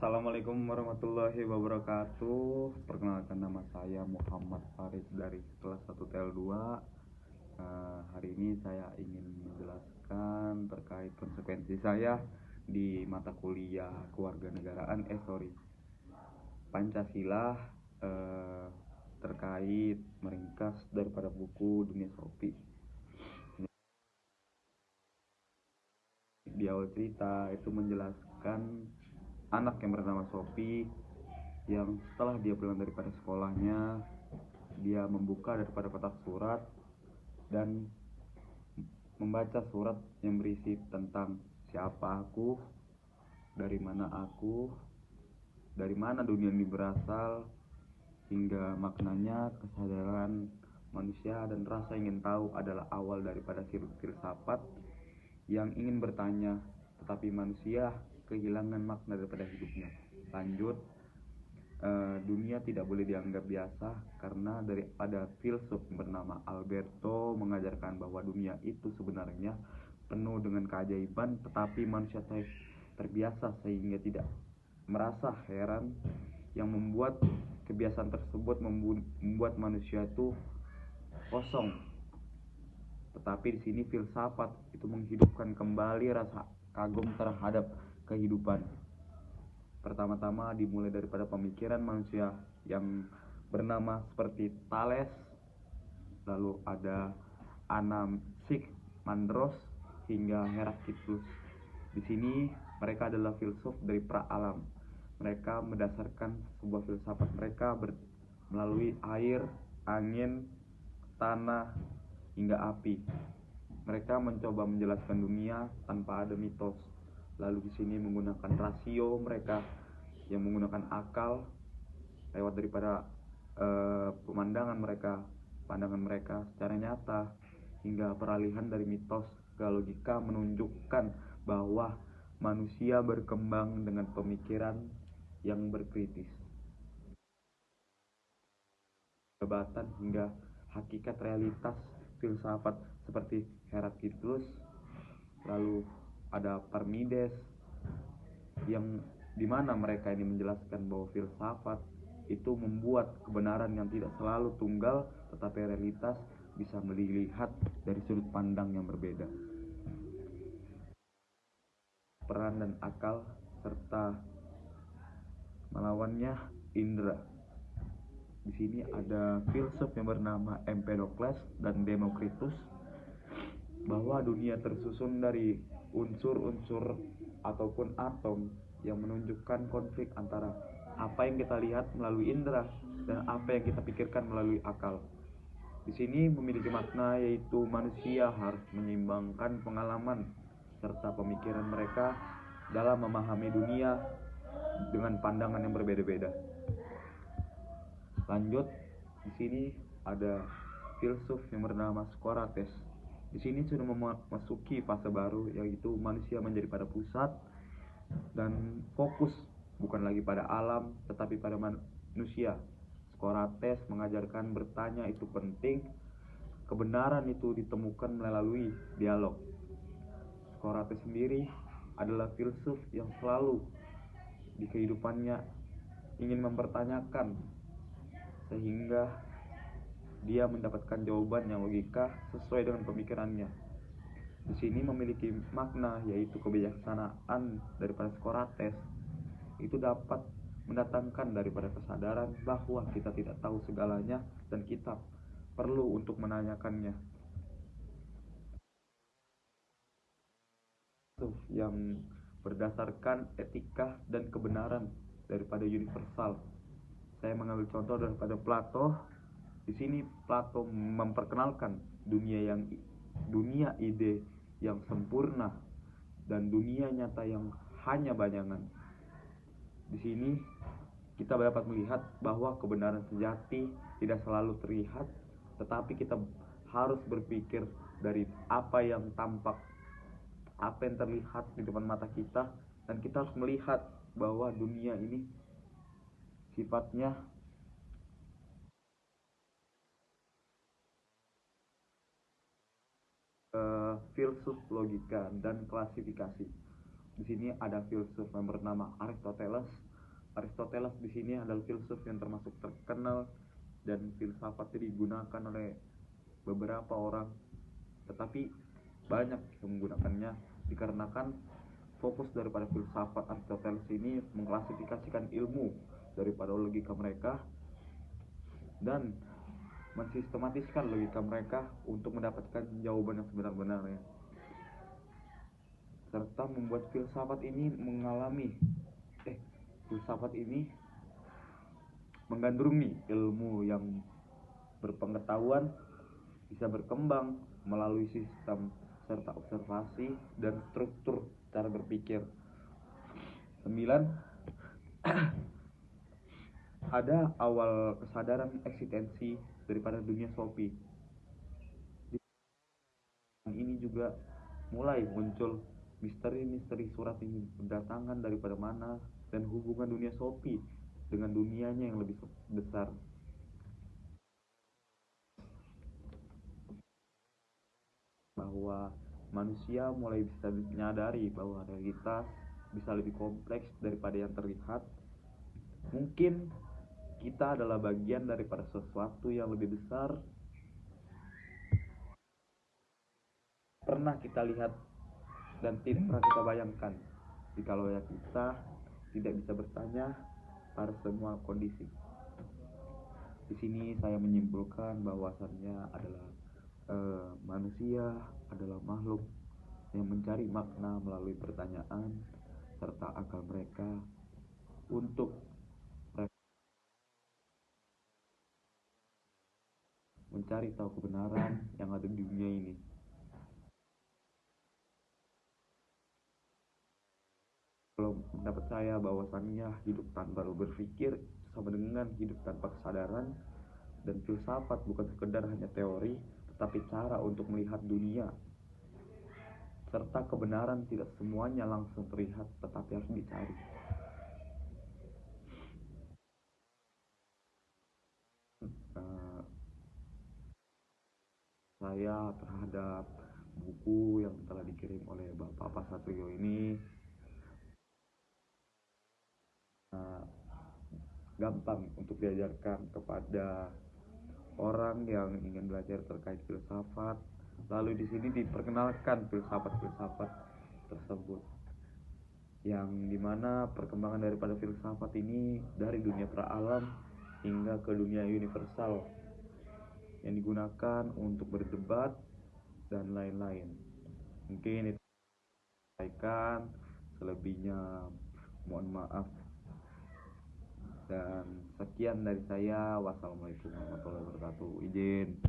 Assalamualaikum warahmatullahi wabarakatuh. Perkenalkan, nama saya Muhammad Farid dari kelas 1 TL2. Hari ini saya ingin menjelaskan terkait konsekuensi saya di mata kuliah kewarganegaraan, Pancasila, terkait meringkas daripada buku Dunia Sopi. Di awal cerita itu menjelaskan anak yang bernama Sopi yang setelah dia pulang daripada sekolahnya, dia membuka daripada kotak surat dan membaca surat yang berisi tentang siapa aku, dari mana dunia ini berasal, hingga maknanya kesadaran manusia dan rasa ingin tahu adalah awal daripada filsafat yang ingin bertanya, tetapi manusia kehilangan makna daripada hidupnya. Lanjut, dunia tidak boleh dianggap biasa karena daripada filsuf bernama Alberto mengajarkan bahwa dunia itu sebenarnya penuh dengan keajaiban, tetapi manusia terbiasa sehingga tidak merasa heran, yang membuat kebiasaan tersebut membuat manusia itu kosong. Tetapi di sini filsafat itu menghidupkan kembali rasa kagum terhadap kehidupan. Pertama-tama dimulai daripada pemikiran manusia yang bernama seperti Thales, lalu ada Anaximandros hingga Heraklitus. Di sini mereka adalah filsuf dari pra-alam. Mereka mendasarkan sebuah filsafat mereka melalui air, angin, tanah, hingga api. Mereka mencoba menjelaskan dunia tanpa ada mitos. Lalu di sini menggunakan rasio mereka yang menggunakan akal lewat daripada pandangan mereka secara nyata, hingga peralihan dari mitos ke logika menunjukkan bahwa manusia berkembang dengan pemikiran yang berkritis, perdebatan hingga hakikat realitas filsafat seperti Heraklitus. Lalu ada Parmenides yang dimana mereka ini menjelaskan bahwa filsafat itu membuat kebenaran yang tidak selalu tunggal, tetapi realitas bisa melihat dari sudut pandang yang berbeda. Peran dan akal serta melawannya indera. Di sini ada filsuf yang bernama Empedokles dan Demokritus, bahwa dunia tersusun dari unsur-unsur ataupun atom yang menunjukkan konflik antara apa yang kita lihat melalui indera dan apa yang kita pikirkan melalui akal. Di sini memiliki makna, yaitu manusia harus menyeimbangkan pengalaman serta pemikiran mereka dalam memahami dunia dengan pandangan yang berbeda-beda. Lanjut, di sini ada filsuf yang bernama Socrates. Di sini sudah memasuki fase baru, yaitu manusia menjadi pada pusat dan fokus bukan lagi pada alam tetapi pada manusia. Socrates mengajarkan bertanya itu penting, kebenaran itu ditemukan melalui dialog. Socrates sendiri adalah filsuf yang selalu di kehidupannya ingin mempertanyakan sehingga dia mendapatkan jawaban yang logika sesuai dengan pemikirannya. Di sini memiliki makna, yaitu kebijaksanaan daripada Socrates itu dapat mendatangkan daripada kesadaran bahwa kita tidak tahu segalanya dan kita perlu untuk menanyakannya. Yang berdasarkan etika dan kebenaran daripada universal. Saya mengambil contoh daripada Plato. Di sini Plato memperkenalkan dunia ide yang sempurna dan dunia nyata yang hanya bayangan. Di sini kita dapat melihat bahwa kebenaran sejati tidak selalu terlihat, tetapi kita harus berpikir dari apa yang tampak, apa yang terlihat di depan mata kita, dan kita harus melihat bahwa dunia ini sifatnya filsuf logika dan klasifikasi. Di sini ada filsuf yang bernama Aristoteles, Aristoteles di sini adalah filsuf yang termasuk terkenal dan filsafat digunakan oleh beberapa orang, tetapi banyak yang menggunakannya dikarenakan fokus daripada filsafat Aristoteles ini mengklasifikasikan ilmu daripada logika mereka dan mensistematiskan logika mereka untuk mendapatkan jawaban yang sebenar-benarnya, serta membuat filsafat ini menggandrungi ilmu yang berpengetahuan bisa berkembang melalui sistem serta observasi dan struktur cara berpikir. 9. Ada awal kesadaran eksistensi daripada dunia Sophie. Ini juga mulai muncul misteri-misteri surat ini berdatangan daripada mana dan hubungan dunia Sophie dengan dunianya yang lebih besar. Bahwa manusia mulai bisa menyadari bahwa realitas bisa lebih kompleks daripada yang terlihat. Mungkin kita adalah bagian daripada sesuatu yang lebih besar pernah kita lihat dan tidak pernah kita bayangkan, jikalau ya kita tidak bisa bertanya pada semua kondisi. Di sini saya menyimpulkan bahwasannya adalah manusia adalah makhluk yang mencari makna melalui pertanyaan serta akal mereka untuk mencari tahu kebenaran yang ada di dunia ini. Kalau mendapat saya bahwasannya hidup tanpa berpikir sama dengan hidup tanpa kesadaran, dan filsafat bukan sekedar hanya teori tetapi cara untuk melihat dunia, serta kebenaran tidak semuanya langsung terlihat tetapi harus dicari. Saya terhadap buku yang telah dikirim oleh Bapak Pak Satrio ini gampang untuk diajarkan kepada orang yang ingin belajar terkait filsafat. Lalu di sini diperkenalkan filsafat-filsafat tersebut, yang dimana perkembangan daripada filsafat ini dari dunia pra-alam hingga ke dunia universal yang digunakan untuk berdebat dan lain-lain. Mungkin itu sampaikan, selebihnya mohon maaf. Dan sekian dari saya. Wassalamualaikum warahmatullahi wabarakatuh. Izin.